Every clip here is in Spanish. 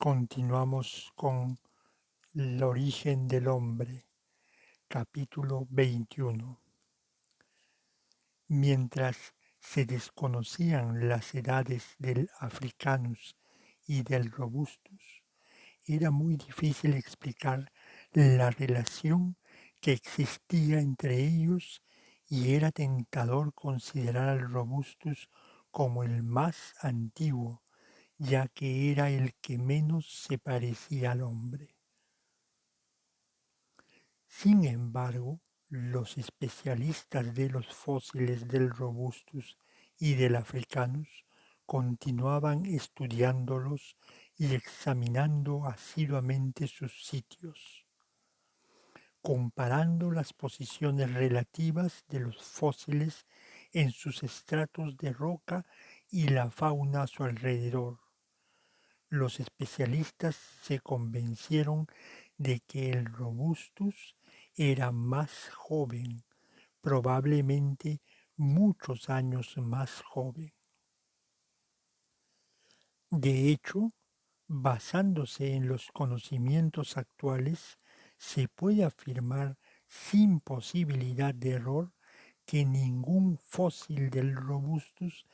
Continuamos con el origen del hombre, capítulo 21. Mientras se desconocían las edades del Africanus y del Robustus, era muy difícil explicar la relación que existía entre ellos y era tentador considerar al Robustus como el más antiguo, ya que era el que menos se parecía al hombre. Sin embargo, los especialistas de los fósiles del Robustus y del Africanus continuaban estudiándolos y examinando asiduamente sus sitios, comparando las posiciones relativas de los fósiles en sus estratos de roca y la fauna a su alrededor. Los especialistas se convencieron de que el Robustus era más joven, probablemente muchos años más joven. De hecho, basándose en los conocimientos actuales, se puede afirmar sin posibilidad de error que ningún fósil del Robustus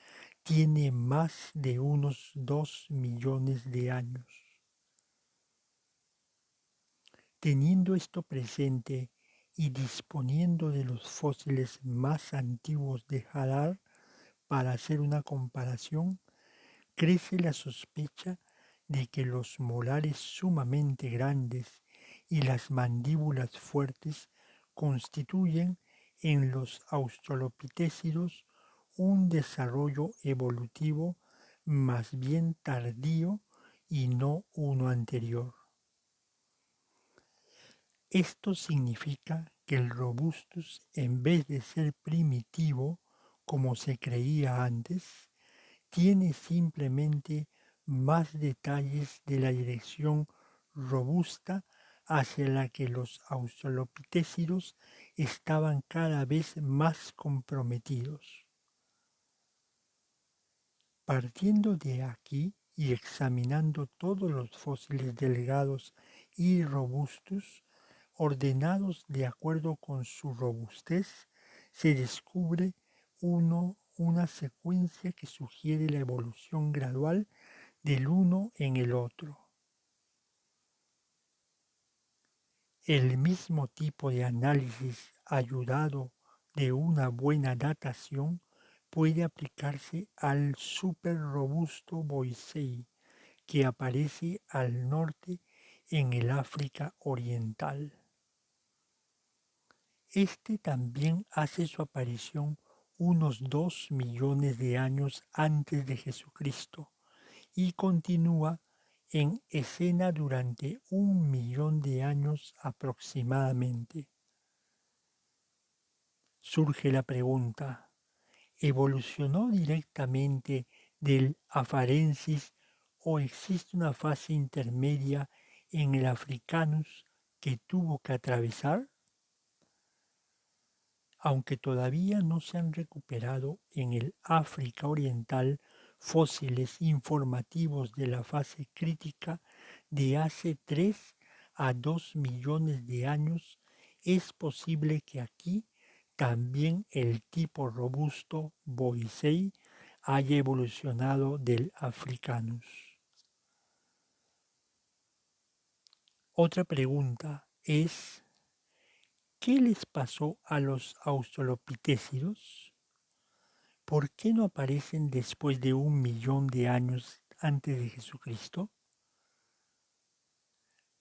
tiene más de unos 2 millones de años. Teniendo esto presente y disponiendo de los fósiles más antiguos de Hadar para hacer una comparación, crece la sospecha de que los molares sumamente grandes y las mandíbulas fuertes constituyen en los australopithecidos un desarrollo evolutivo más bien tardío y no uno anterior. Esto significa que el Robustus, en vez de ser primitivo, como se creía antes, tiene simplemente más detalles de la dirección robusta hacia la que los australopithecidos estaban cada vez más comprometidos. Partiendo de aquí y examinando todos los fósiles delgados y robustos, ordenados de acuerdo con su robustez, se descubre una secuencia que sugiere la evolución gradual del uno en el otro. El mismo tipo de análisis ayudado de una buena datación puede aplicarse al superrobusto Boisei, que aparece al norte en el África Oriental. Este también hace su aparición unos 2 millones de años antes de Jesucristo y continúa en escena durante 1 millón de años aproximadamente. Surge la pregunta, ¿evolucionó directamente del Afarensis o existe una fase intermedia en el Africanus que tuvo que atravesar? Aunque todavía no se han recuperado en el África Oriental fósiles informativos de la fase crítica de hace 3 a 2 millones de años, es posible que aquí también el tipo robusto Boisei haya evolucionado del Africanus. Otra pregunta es, ¿qué les pasó a los australopithecidos? ¿Por qué no aparecen después de 1 millón de años antes de Jesucristo?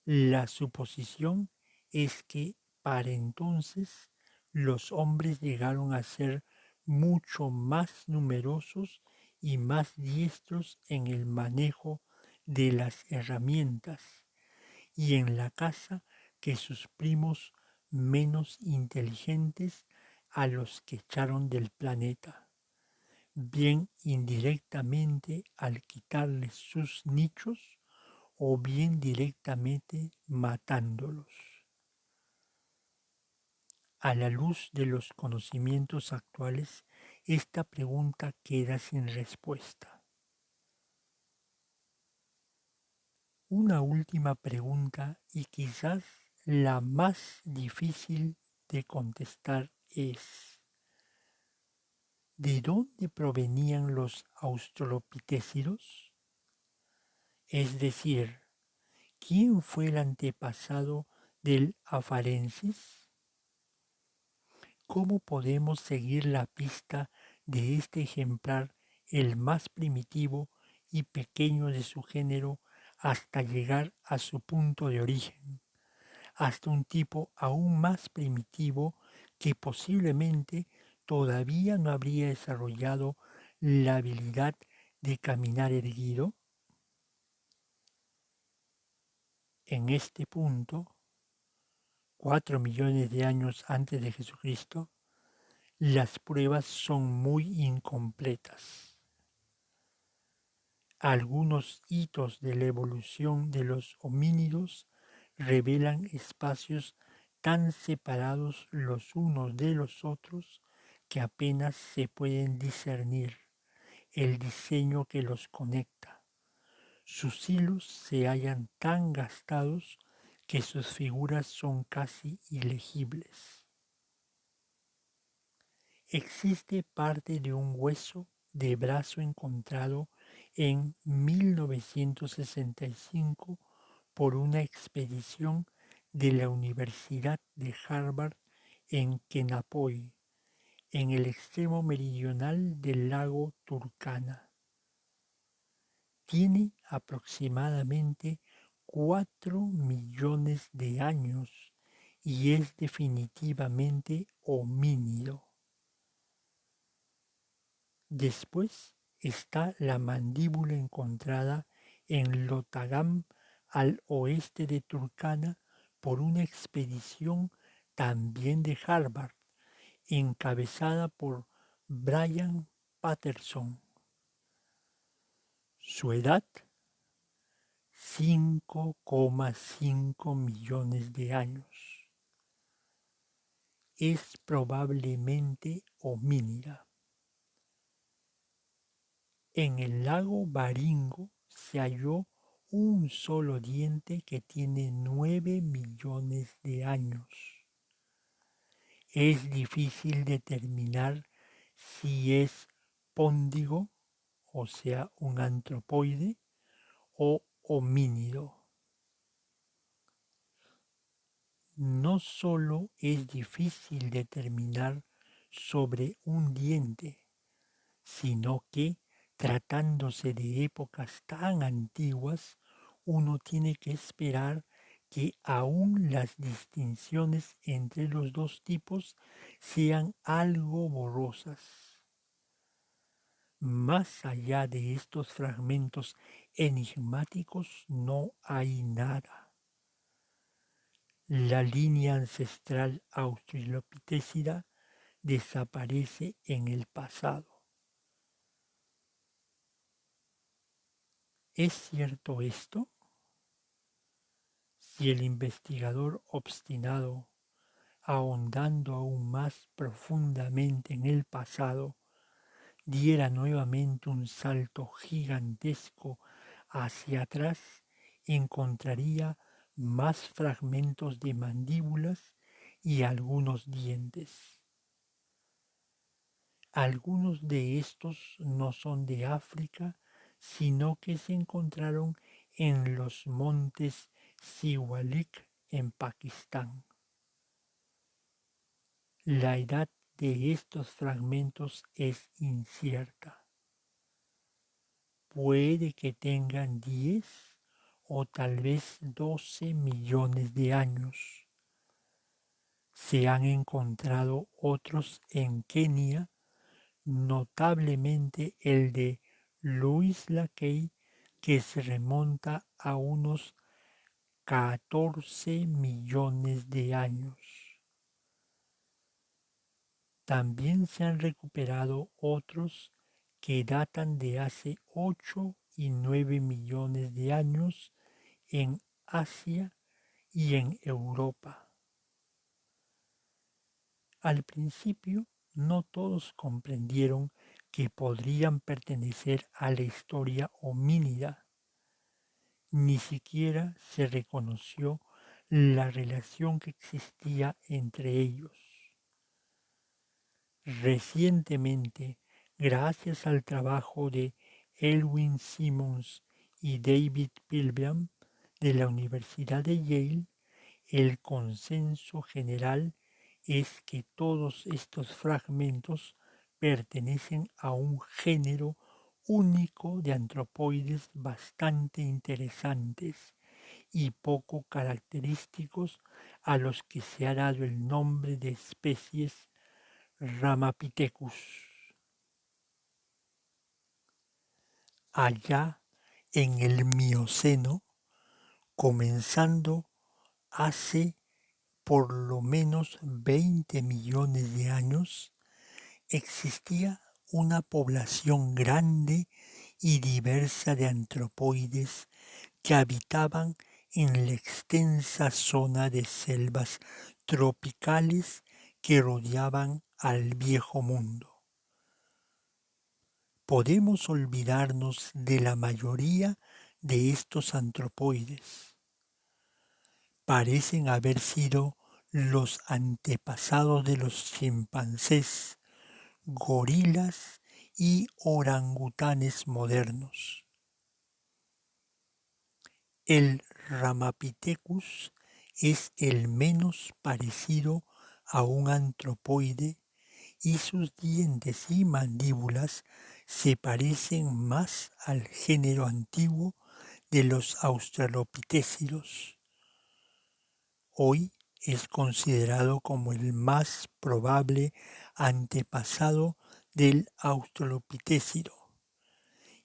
La suposición es que para entonces los hombres llegaron a ser mucho más numerosos y más diestros en el manejo de las herramientas y en la caza que sus primos menos inteligentes a los que echaron del planeta, bien indirectamente al quitarles sus nichos o bien directamente matándolos. A la luz de los conocimientos actuales, esta pregunta queda sin respuesta. Una última pregunta y quizás la más difícil de contestar es, ¿de dónde provenían los australopitecidos? Es decir, ¿quién fue el antepasado del afarensis? ¿Cómo podemos seguir la pista de este ejemplar, el más primitivo y pequeño de su género, hasta llegar a su punto de origen, hasta un tipo aún más primitivo que posiblemente todavía no habría desarrollado la habilidad de caminar erguido? En este punto, 4 millones de años antes de Jesucristo, las pruebas son muy incompletas. Algunos hitos de la evolución de los homínidos revelan espacios tan separados los unos de los otros que apenas se pueden discernir el diseño que los conecta. Sus hilos se hallan tan gastados que sus figuras son casi ilegibles. Existe parte de un hueso de brazo encontrado en 1965 por una expedición de la Universidad de Harvard en Kenapoi, en el extremo meridional del lago Turkana. Tiene aproximadamente 4 millones de años y es definitivamente homínido. Después está la mandíbula encontrada en Lotagam, al oeste de Turkana, por una expedición también de Harvard, encabezada por Brian Patterson. Su edad, 5,5 millones de años. Es probablemente homínida. En el lago Baringo se halló un solo diente que tiene 9 millones de años. Es difícil determinar si es póndigo, o sea, un antropoide, o homínido. No solo es difícil determinar sobre un diente, sino que, tratándose de épocas tan antiguas, uno tiene que esperar que aún las distinciones entre los dos tipos sean algo borrosas. Más allá de estos fragmentos enigmáticos no hay nada. La línea ancestral australopitecida desaparece en el pasado. ¿Es cierto esto? Si el investigador obstinado, ahondando aún más profundamente en el pasado, diera nuevamente un salto gigantesco hacia atrás, encontraría más fragmentos de mandíbulas y algunos dientes. Algunos de estos no son de África, sino que se encontraron en los montes Siwalik en Pakistán. La edad de estos fragmentos es incierta. Puede que tengan 10 o tal vez 12 millones de años. Se han encontrado otros en Kenia, notablemente el de Louis Leakey, que se remonta a unos 14 millones de años. También se han recuperado otros que datan de hace 8 y 9 millones de años en Asia y en Europa. Al principio, no todos comprendieron que podrían pertenecer a la historia homínida, ni siquiera se reconoció la relación que existía entre ellos. Recientemente, gracias al trabajo de Elwin Simmons y David Pilgrim de la Universidad de Yale, el consenso general es que todos estos fragmentos pertenecen a un género único de antropoides bastante interesantes y poco característicos a los que se ha dado el nombre de especies Ramapithecus. Allá en el Mioceno, comenzando hace por lo menos 20 millones de años, existía una población grande y diversa de antropoides que habitaban en la extensa zona de selvas tropicales que rodeaban al Viejo Mundo. Podemos olvidarnos de la mayoría de estos antropoides. Parecen haber sido los antepasados de los chimpancés, gorilas y orangutanes modernos. El Ramapithecus es el menos parecido a un antropoide y sus dientes y mandíbulas se parecen más al género antiguo de los australopithecidos. Hoy es considerado como el más probable antepasado del australopithecino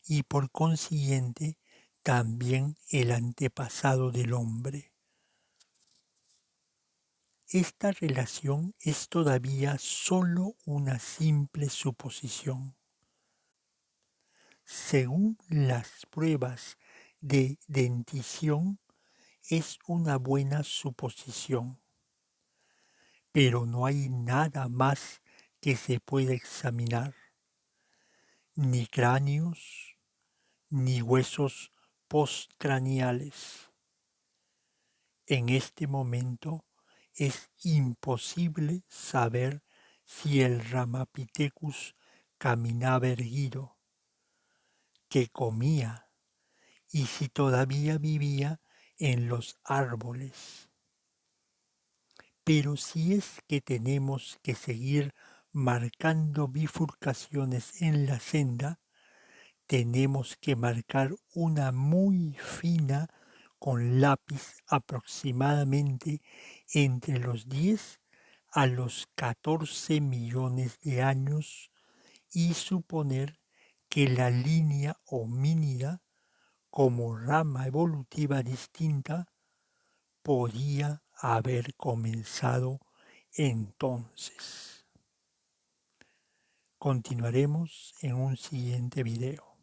y por consiguiente también el antepasado del hombre. Esta relación es todavía sólo una simple suposición. Según las pruebas de dentición, es una buena suposición, pero no hay nada más que se pueda examinar, ni cráneos, ni huesos postcraneales. En este momento es imposible saber si el Ramapithecus caminaba erguido, que comía y si todavía vivía en los árboles. Pero si es que tenemos que seguir marcando bifurcaciones en la senda, tenemos que marcar una muy fina con lápiz aproximadamente entre los 10 a los 14 millones de años y suponer que la línea homínida, como rama evolutiva distinta, podía haber comenzado entonces. Continuaremos en un siguiente video.